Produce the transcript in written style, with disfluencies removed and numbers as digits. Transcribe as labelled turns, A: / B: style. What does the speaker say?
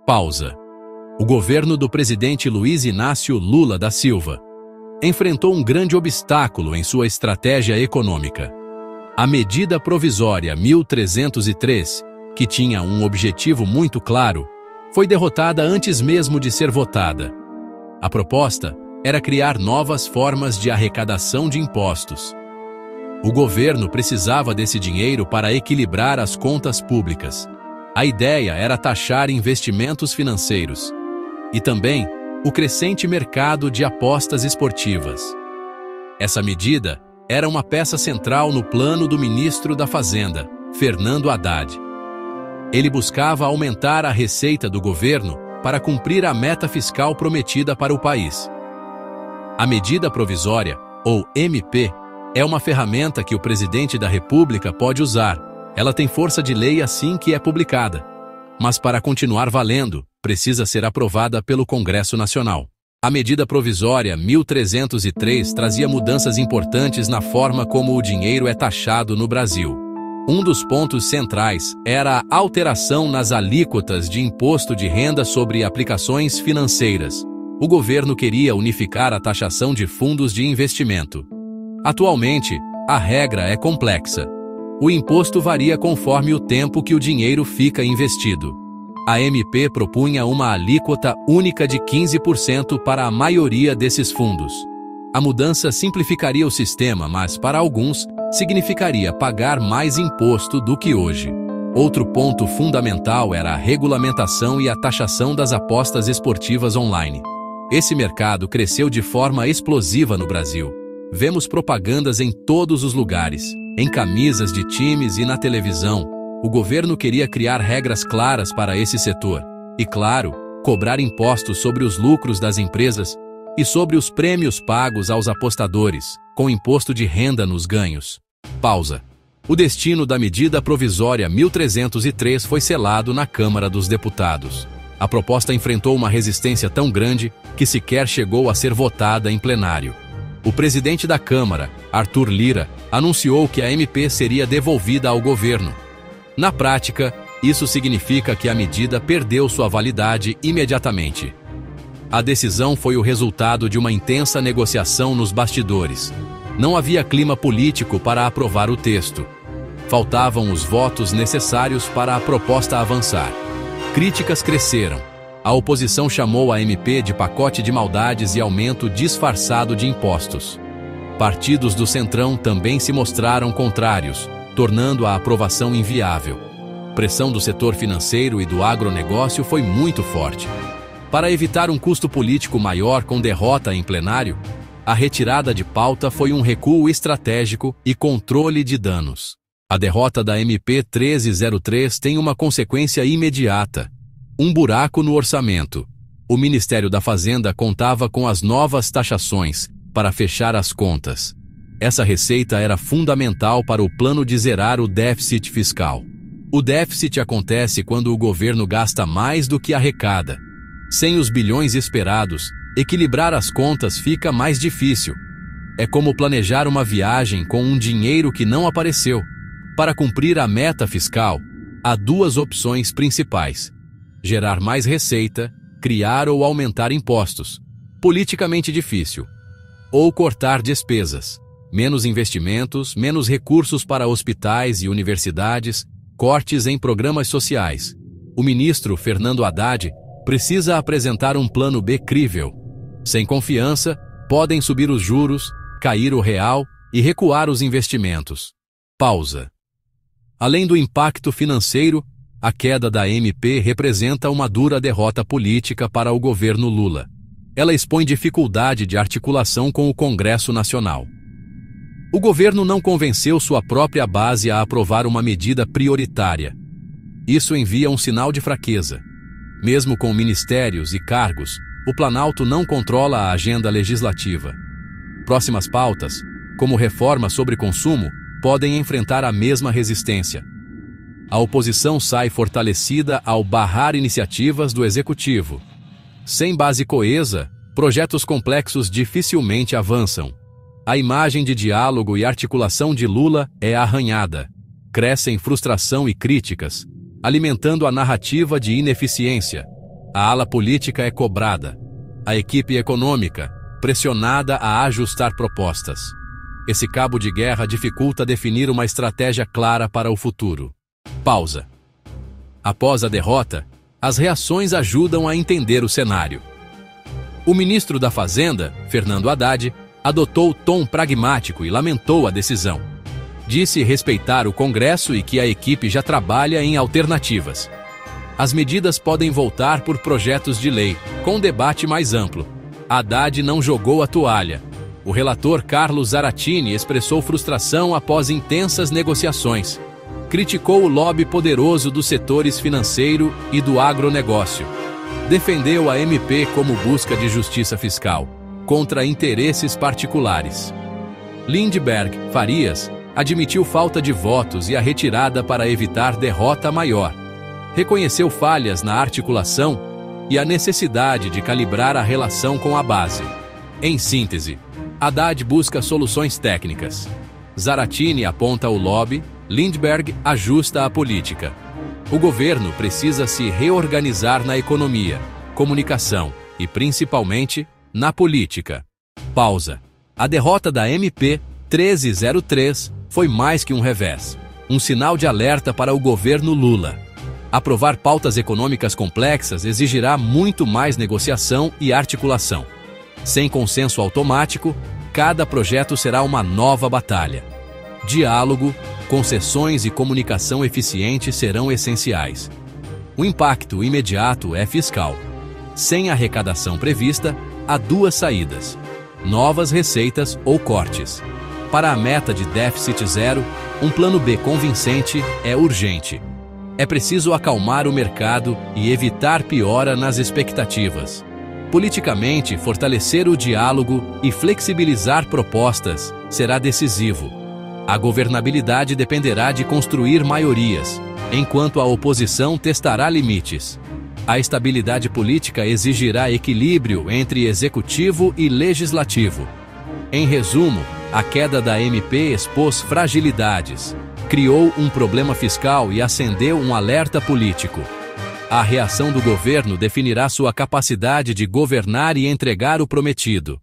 A: Pausa. O governo do presidente Luiz Inácio Lula da Silva enfrentou um grande obstáculo em sua estratégia econômica. A medida provisória 1303, que tinha um objetivo muito claro, foi derrotada antes mesmo de ser votada. A proposta era criar novas formas de arrecadação de impostos. O governo precisava desse dinheiro para equilibrar as contas públicas. A ideia era taxar investimentos financeiros e também o crescente mercado de apostas esportivas. Essa medida era uma peça central no plano do ministro da Fazenda, Fernando Haddad. Ele buscava aumentar a receita do governo para cumprir a meta fiscal prometida para o país. A medida provisória, ou MP, é uma ferramenta que o presidente da República pode usar. Ela tem força de lei assim que é publicada. Mas para continuar valendo, precisa ser aprovada pelo Congresso Nacional. A medida provisória 1303 trazia mudanças importantes na forma como o dinheiro é taxado no Brasil. Um dos pontos centrais era a alteração nas alíquotas de imposto de renda sobre aplicações financeiras. O governo queria unificar a taxação de fundos de investimento. Atualmente, a regra é complexa. O imposto varia conforme o tempo que o dinheiro fica investido. A MP propunha uma alíquota única de 15% para a maioria desses fundos. A mudança simplificaria o sistema, mas para alguns, significaria pagar mais imposto do que hoje. Outro ponto fundamental era a regulamentação e a taxação das apostas esportivas online. Esse mercado cresceu de forma explosiva no Brasil. Vemos propagandas em todos os lugares, em camisas de times e na televisão. O governo queria criar regras claras para esse setor. E, claro, cobrar impostos sobre os lucros das empresas e sobre os prêmios pagos aos apostadores, com imposto de renda nos ganhos. Pausa. O destino da medida provisória 1303 foi selado na Câmara dos Deputados. A proposta enfrentou uma resistência tão grande que sequer chegou a ser votada em plenário. O presidente da Câmara, Arthur Lira, anunciou que a MP seria devolvida ao governo. Na prática, isso significa que a medida perdeu sua validade imediatamente. A decisão foi o resultado de uma intensa negociação nos bastidores. Não havia clima político para aprovar o texto. Faltavam os votos necessários para a proposta avançar. Críticas cresceram. A oposição chamou a MP de pacote de maldades e aumento disfarçado de impostos. Partidos do Centrão também se mostraram contrários, tornando a aprovação inviável. Pressão do setor financeiro e do agronegócio foi muito forte. Para evitar um custo político maior com derrota em plenário, a retirada de pauta foi um recuo estratégico e controle de danos. A derrota da MP 1303 tem uma consequência imediata: um buraco no orçamento. O Ministério da Fazenda contava com as novas taxações para fechar as contas. Essa receita era fundamental para o plano de zerar o déficit fiscal. O déficit acontece quando o governo gasta mais do que arrecada. Sem os bilhões esperados, equilibrar as contas fica mais difícil. É como planejar uma viagem com um dinheiro que não apareceu. Para cumprir a meta fiscal, há duas opções principais: gerar mais receita, criar ou aumentar impostos. Politicamente difícil. Ou cortar despesas. Menos investimentos, menos recursos para hospitais e universidades, cortes em programas sociais. O ministro Fernando Haddad precisa apresentar um plano B crível. Sem confiança, podem subir os juros, cair o real e recuar os investimentos. Pausa. Além do impacto financeiro, a queda da MP representa uma dura derrota política para o governo Lula. Ela expõe dificuldade de articulação com o Congresso Nacional. O governo não convenceu sua própria base a aprovar uma medida prioritária. Isso envia um sinal de fraqueza. Mesmo com ministérios e cargos, o Planalto não controla a agenda legislativa. Próximas pautas, como reforma sobre consumo, podem enfrentar a mesma resistência. A oposição sai fortalecida ao barrar iniciativas do Executivo. Sem base coesa, projetos complexos dificilmente avançam. A imagem de diálogo e articulação de Lula é arranhada. Crescem frustração e críticas, alimentando a narrativa de ineficiência. A ala política é cobrada. A equipe econômica, pressionada a ajustar propostas. Esse cabo de guerra dificulta definir uma estratégia clara para o futuro. Pausa. Após a derrota, as reações ajudam a entender o cenário. O ministro da Fazenda, Fernando Haddad, adotou tom pragmático e lamentou a decisão. Disse respeitar o Congresso e que a equipe já trabalha em alternativas. As medidas podem voltar por projetos de lei, com debate mais amplo. Haddad não jogou a toalha. O relator Carlos Zaratini expressou frustração após intensas negociações. Criticou o lobby poderoso dos setores financeiro e do agronegócio. Defendeu a MP como busca de justiça fiscal, contra interesses particulares. Lindbergh Farias admitiu falta de votos e a retirada para evitar derrota maior. Reconheceu falhas na articulação e a necessidade de calibrar a relação com a base. Em síntese, Haddad busca soluções técnicas. Zaratini aponta o lobby, Lindbergh ajusta a política. O governo precisa se reorganizar na economia, comunicação e, principalmente, na política. Pausa. A derrota da MP 1303 foi mais que um revés, um sinal de alerta para o governo Lula. Aprovar pautas econômicas complexas exigirá muito mais negociação e articulação. Sem consenso automático, cada projeto será uma nova batalha. Diálogo, concessões e comunicação eficiente serão essenciais. O impacto imediato é fiscal. Sem arrecadação prevista, há duas saídas: novas receitas ou cortes. Para a meta de déficit zero, um plano B convincente é urgente. É preciso acalmar o mercado e evitar piora nas expectativas. Politicamente, fortalecer o diálogo e flexibilizar propostas será decisivo. A governabilidade dependerá de construir maiorias, enquanto a oposição testará limites. A estabilidade política exigirá equilíbrio entre executivo e legislativo. Em resumo, a queda da MP expôs fragilidades, criou um problema fiscal e acendeu um alerta político. A reação do governo definirá sua capacidade de governar e entregar o prometido.